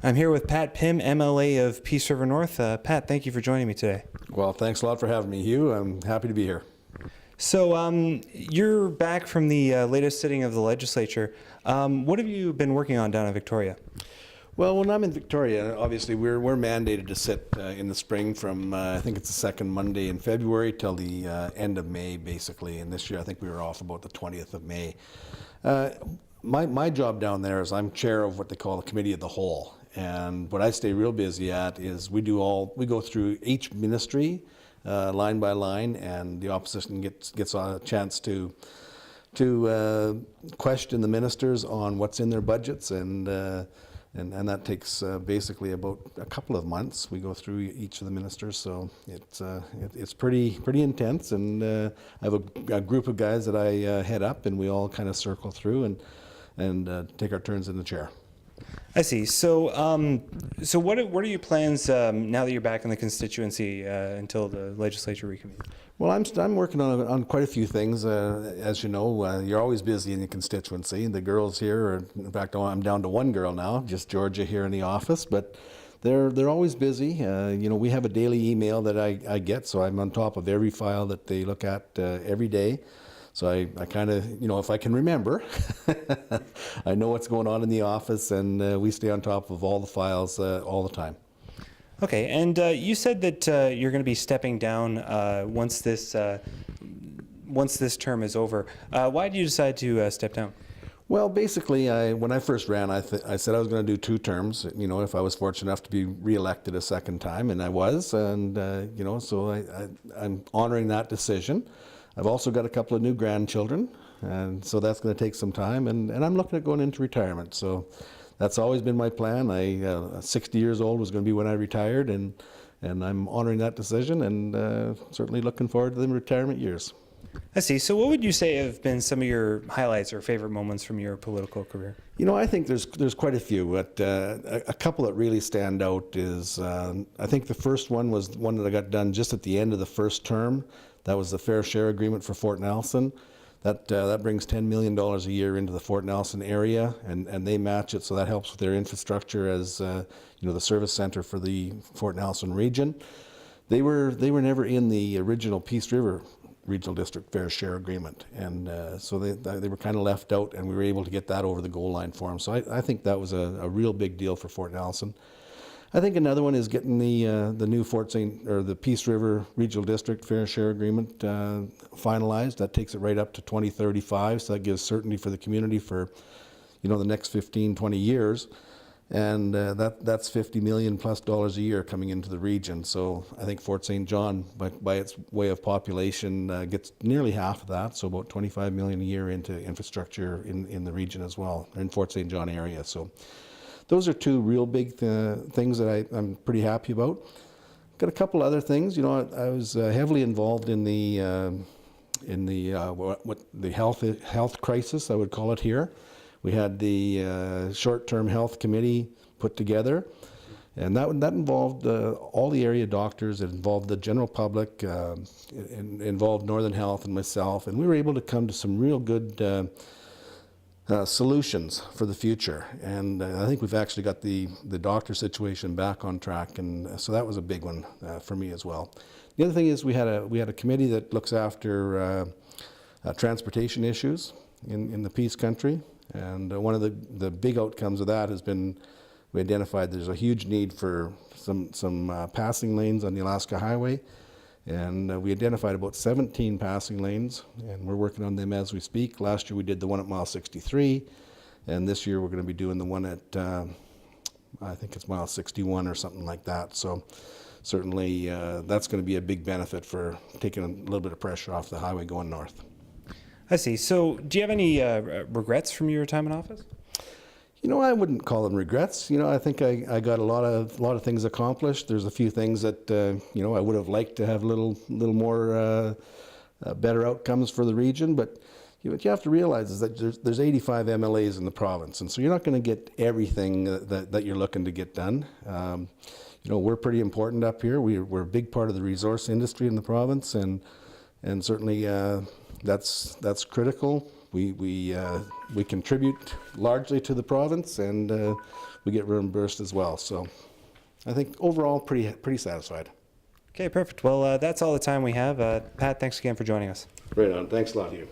I'm here with Pat Pimm, MLA of Peace River North. Pat, thank you for joining me today. Well, thanks a lot for having me, Hugh. I'm happy to be here. So you're back from the latest sitting of the legislature. What have you been working on down in Victoria? Well, when I'm in Victoria, obviously we're mandated to sit in the spring from I think it's the second Monday in February till the end of May, basically. And this year I think we were off about the 20th of May. My job down there is I'm chair of what they call the Committee of the Whole. And what I stay real busy at is we go through each ministry line by line, and the opposition gets a chance to question the ministers on what's in their budgets, and that takes basically about a couple of months. We go through each of the ministers, so it's pretty intense. And I have a group of guys that I head up, and we all kind of circle through and take our turns in the chair. I see. So, what are your plans now that you're back in the constituency until the legislature reconvenes? Well, I'm working on quite a few things. As you know, you're always busy in the constituency. The girls here in fact, I'm down to one girl now, just Georgia here in the office, but they're always busy. We have a daily email that I get, so I'm on top of every file that they look at every day. So I kind of, if I can remember, I know what's going on in the office, and we stay on top of all the files all the time. Okay, and you said that you're going to be stepping down once this term is over. Why did you decide to step down? Well, basically, when I first ran, I said I was going to do 2 terms. If I was fortunate enough to be reelected a second time, and I was, and so I'm honoring that decision. I've also got a couple of new grandchildren, and so that's going to take some time, and I'm looking at going into retirement. So that's always been my plan. 60 years old was going to be when I retired, and I'm honoring that decision, and certainly looking forward to the retirement years. I see. So what would you say have been some of your highlights or favorite moments from your political career? I think there's quite a few, but a couple that really stand out is, I think the first one was one that I got done just at the end of the first term. That was the fair share agreement for Fort Nelson. That brings $10 million a year into the Fort Nelson area, and they match it, so that helps with their infrastructure as the service center for the Fort Nelson region. They were never in the original Peace River Regional District Fair Share Agreement, and so they were kind of left out, and we were able to get that over the goal line for them. So I think that was a real big deal for Fort Nelson. I think another one is getting the new the Peace River Regional District Fair Share Agreement finalized. That takes it right up to 2035, so that gives certainty for the community for the next 15-20 years, and that's $50 million plus a year coming into the region. So I think Fort St. John, by its way of population, gets nearly half of that, so about $25 million a year into infrastructure in the region as well, in Fort St. John area. So those are 2 real big things that I'm pretty happy about. Got a couple other things. I was heavily involved in the health crisis, I would call it here. We had the short-term health committee put together, and that involved all the area doctors. It involved the general public, it involved Northern Health and myself, and we were able to come to some real good solutions for the future, and I think we've actually got the doctor situation back on track, and so that was a big one for me as well. The other thing is we had a committee that looks after transportation issues in the Peace Country, and one of the big outcomes of that has been we identified there's a huge need for some passing lanes on the Alaska Highway. And we identified about 17 passing lanes, and we're working on them as we speak. Last year we did the one at mile 63, and this year we're going to be doing the one at, I think it's mile 61 or something like that. So certainly that's going to be a big benefit for taking a little bit of pressure off the highway going north. I see. So do you have any regrets from your time in office? I wouldn't call them regrets. I think I got a lot of things accomplished. There's a few things that I would have liked to have a little more better outcomes for the region. But what you have to realize is that there's 85 MLAs in the province, and so you're not going to get everything that you're looking to get done. We're pretty important up here. We're a big part of the resource industry in the province, and certainly that's critical we contribute largely to the province, and we get reimbursed as well. So I think overall pretty satisfied. Okay, perfect. Well, that's all the time we have. Pat, thanks again for joining us. Right on. Thanks a lot, Hugh.